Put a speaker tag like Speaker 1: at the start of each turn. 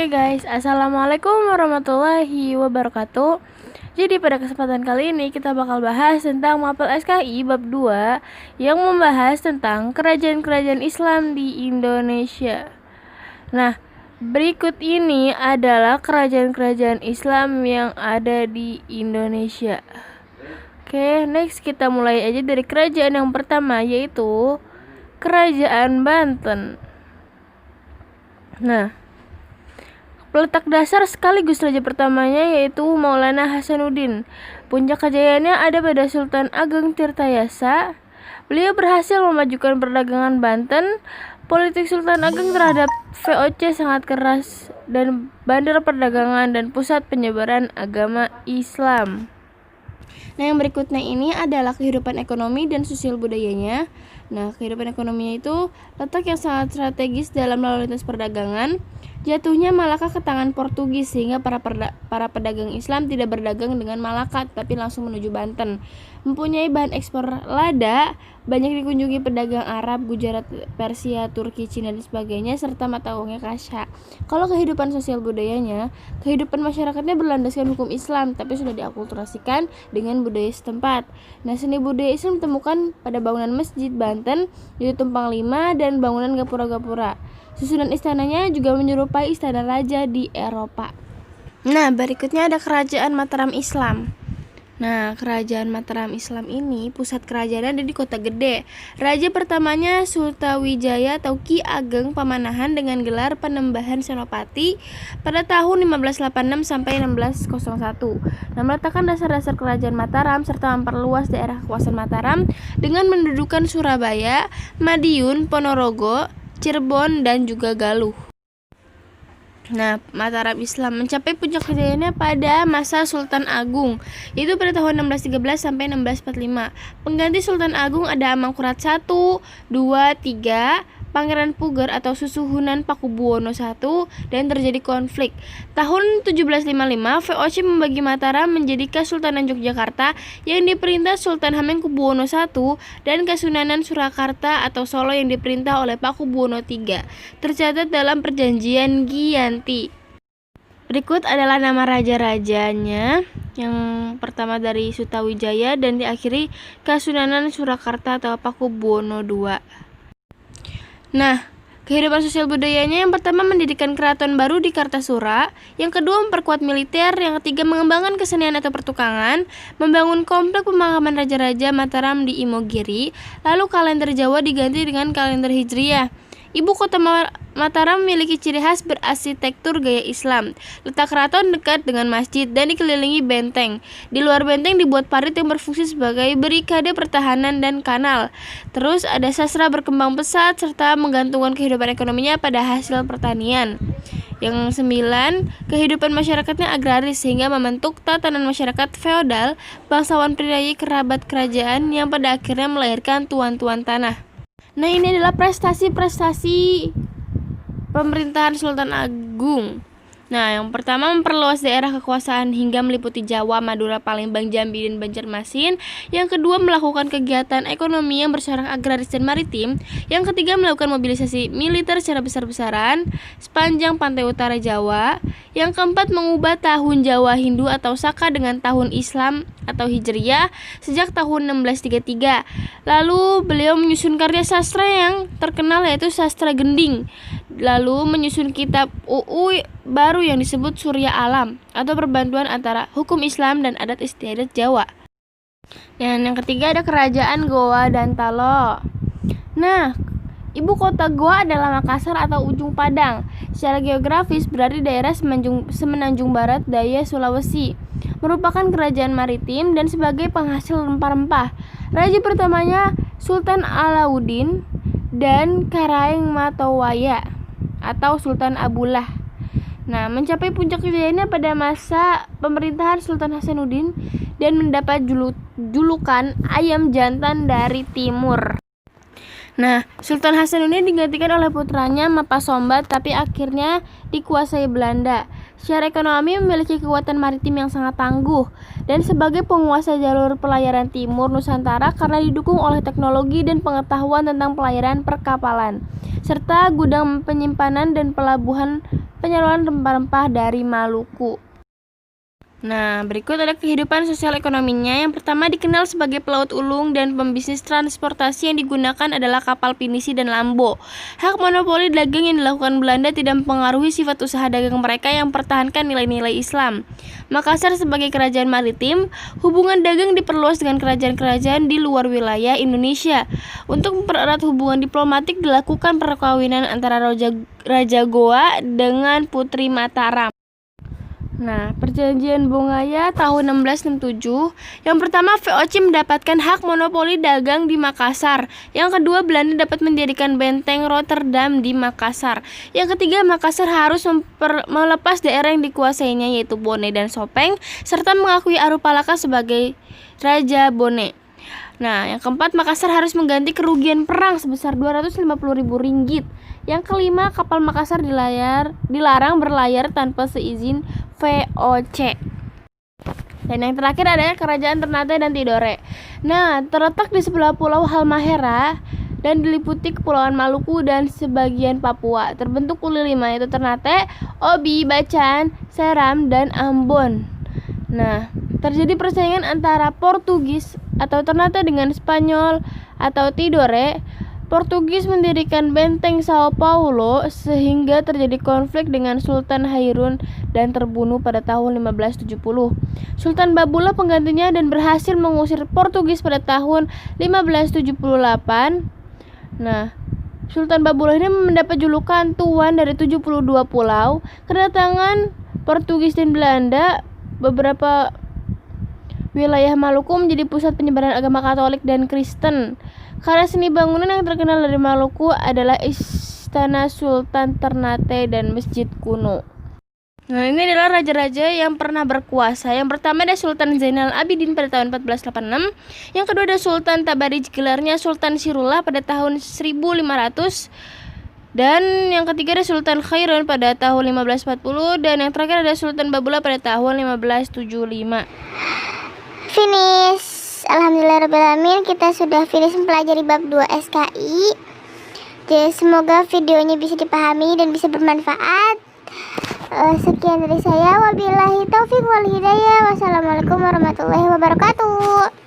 Speaker 1: Oke guys, assalamualaikum warahmatullahi wabarakatuh. Jadi pada kesempatan kali ini kita bakal bahas tentang Mapel SKI bab 2 yang membahas tentang kerajaan-kerajaan Islam di Indonesia. Nah, berikut ini adalah kerajaan-kerajaan Islam yang ada di Indonesia. Oke, next kita mulai aja dari kerajaan yang pertama, yaitu Kerajaan Banten. Nah, peletak dasar sekaligus raja pertamanya yaitu Maulana Hasanuddin. Puncak kejayaannya ada pada Sultan Ageng Tirtayasa. Beliau berhasil memajukan perdagangan Banten. Politik Sultan Ageng terhadap VOC sangat keras dan bandar perdagangan dan pusat penyebaran agama Islam. Nah, yang berikutnya ini adalah kehidupan ekonomi dan sosial budayanya. Nah, kehidupan ekonominya itu letak yang sangat strategis dalam lalu lintas perdagangan. Jatuhnya Malaka ke tangan Portugis sehingga para pedagang Islam tidak berdagang dengan Malaka tapi langsung menuju Banten. Mempunyai bahan ekspor lada, banyak dikunjungi pedagang Arab, Gujarat, Persia, Turki, Cina dan sebagainya serta mata uangnya kasya. Kalau kehidupan sosial budayanya, kehidupan masyarakatnya berlandaskan hukum Islam tapi sudah diakulturasikan dengan budaya setempat. Nah, seni budaya Islam ditemukan pada bangunan masjid Banten, yaitu Tumpang 5 dan bangunan gapura-gapura. Susunan istananya juga menyerupai istana raja di Eropa. Nah, berikutnya ada Kerajaan Mataram Islam. Nah, Kerajaan Mataram Islam ini pusat kerajaan ada di Kota Gede. Raja pertamanya Sultawijaya atau Ki Ageng Pamanahan dengan gelar Panembahan Senopati pada tahun 1586 sampai 1601. Nah, meletakkan dasar-dasar Kerajaan Mataram serta memperluas daerah kekuasaan Mataram dengan mendudukan Surabaya, Madiun, Ponorogo, Cirebon dan juga Galuh. Nah, Mataram Islam mencapai puncak kejayaannya pada masa Sultan Agung, yaitu pada tahun 1613 sampai 1645. Pengganti Sultan Agung ada Amangkurat I, II, III, Pangeran Puger atau Susuhunan Pakubuwono I dan terjadi konflik. Tahun 1755, VOC membagi Mataram menjadi Kesultanan Yogyakarta yang diperintah Sultan Hamengkubuwono I dan Kesunanan Surakarta atau Solo yang diperintah oleh Pakubuwono III. Tercatat dalam Perjanjian Giyanti. Berikut adalah nama raja-rajanya. Yang pertama dari Sutawijaya dan diakhiri Kesunanan Surakarta atau Pakubuwono II. Nah, kehidupan sosial budayanya yang pertama mendirikan keraton baru di Kartasura, yang kedua memperkuat militer, yang ketiga mengembangkan kesenian atau pertukangan, membangun komplek pemakaman raja-raja Mataram di Imogiri, lalu kalender Jawa diganti dengan kalender Hijriah. Ibu kota Mataram memiliki ciri khas berarsitektur gaya Islam. Letak keraton dekat dengan masjid dan dikelilingi benteng. Di luar benteng dibuat parit yang berfungsi sebagai barikade pertahanan dan kanal. Terus ada sastra berkembang pesat serta menggantungkan kehidupan ekonominya pada hasil pertanian. Yang 9, kehidupan masyarakatnya agraris sehingga membentuk tatanan masyarakat feodal, bangsawan priayi kerabat kerajaan yang pada akhirnya melahirkan tuan-tuan tanah. Nah, ini adalah prestasi-prestasi pemerintahan Sultan Agung. Nah, yang pertama memperluas daerah kekuasaan hingga meliputi Jawa, Madura, Palembang, Jambi, dan Banjarmasin. Yang kedua melakukan kegiatan ekonomi yang bersyarat agraris dan maritim. Yang ketiga melakukan mobilisasi militer secara besar-besaran sepanjang pantai utara Jawa. Yang keempat mengubah tahun Jawa Hindu atau Saka dengan tahun Islam atau Hijriah sejak tahun 1633. Lalu beliau menyusun karya sastra yang terkenal yaitu Sastra Gending. Lalu menyusun kitab UU baru yang disebut Surya Alam atau perbantuan antara hukum Islam dan adat istiadat Jawa. Dan yang ketiga ada Kerajaan Goa dan Talo. Nah, ibu kota Goa adalah Makassar atau Ujung Padang. Secara geografis berada di daerah semenanjung barat daya Sulawesi. Merupakan kerajaan maritim dan sebagai penghasil rempah-rempah. Raja pertamanya Sultan Alauddin dan Karaeng Matowaya atau Sultan Abullah. Nah, mencapai puncak kejayaannya pada masa pemerintahan Sultan Hasanuddin dan mendapat julukan ayam jantan dari timur. Nah, Sultan Hasanuddin digantikan oleh putranya Mapasombat tapi akhirnya dikuasai Belanda. Secara ekonomi memiliki kekuatan maritim yang sangat tangguh dan sebagai penguasa jalur pelayaran timur Nusantara karena didukung oleh teknologi dan pengetahuan tentang pelayaran perkapalan serta gudang penyimpanan dan pelabuhan penyaluran rempah-rempah dari Maluku. Nah, berikut ada kehidupan sosial ekonominya. Yang pertama dikenal sebagai pelaut ulung dan pembisnis transportasi yang digunakan adalah kapal pinisi dan lambo. Hak monopoli dagang yang dilakukan Belanda tidak mempengaruhi sifat usaha dagang mereka yang mempertahankan nilai-nilai Islam. Makassar sebagai kerajaan maritim, hubungan dagang diperluas dengan kerajaan-kerajaan di luar wilayah Indonesia. Untuk mempererat hubungan diplomatik dilakukan perkawinan antara Raja Goa dengan Putri Mataram. Nah, Perjanjian Bongaya tahun 1667. Yang pertama, VOC mendapatkan hak monopoli dagang di Makassar. Yang kedua, Belanda dapat mendirikan benteng Rotterdam di Makassar. Yang ketiga, Makassar harus melepas daerah yang dikuasainya yaitu Bone dan Sopeng serta mengakui Arupalaka sebagai Raja Bone. Nah, yang keempat, Makassar harus mengganti kerugian perang sebesar 250.000 ringgit. Yang kelima, kapal Makassar dilarang berlayar tanpa seizin VOC. Dan yang terakhir adalah Kerajaan Ternate dan Tidore. Nah, terletak di sebelah Pulau Halmahera dan diliputi Kepulauan Maluku dan sebagian Papua. Terbentuk oleh 5 yaitu Ternate, Obi, Bacan, Seram, dan Ambon. Nah, terjadi persaingan antara Portugis atau Ternate dengan Spanyol atau Tidore. Portugis mendirikan benteng Sao Paulo sehingga terjadi konflik dengan Sultan Hairun dan terbunuh pada tahun 1570. Sultan Babulah penggantinya dan berhasil mengusir Portugis pada tahun 1578. Nah, Sultan Babulah ini mendapat julukan Tuan dari 72 pulau. Kedatangan Portugis dan Belanda, beberapa wilayah Maluku menjadi pusat penyebaran agama Katolik dan Kristen. Karya seni bangunan yang terkenal dari Maluku adalah Istana Sultan Ternate dan Masjid Kuno. Nah, ini adalah raja-raja yang pernah berkuasa. Yang pertama ada Sultan Zainal Abidin pada tahun 1486. Yang kedua ada Sultan Tabarij, gelarnya Sultan Sirullah pada tahun 1500. Dan yang ketiga ada Sultan Khairun pada tahun 1540. Dan yang terakhir ada Sultan Babulah pada tahun 1575.
Speaker 2: Finish. Alhamdulillahirrahmanirrahim, kita sudah finish mempelajari bab 2 SKI. Jadi semoga videonya bisa dipahami dan bisa bermanfaat. Sekian dari saya. Wabillahi taufiq wal hidayah. Wassalamualaikum warahmatullahi wabarakatuh.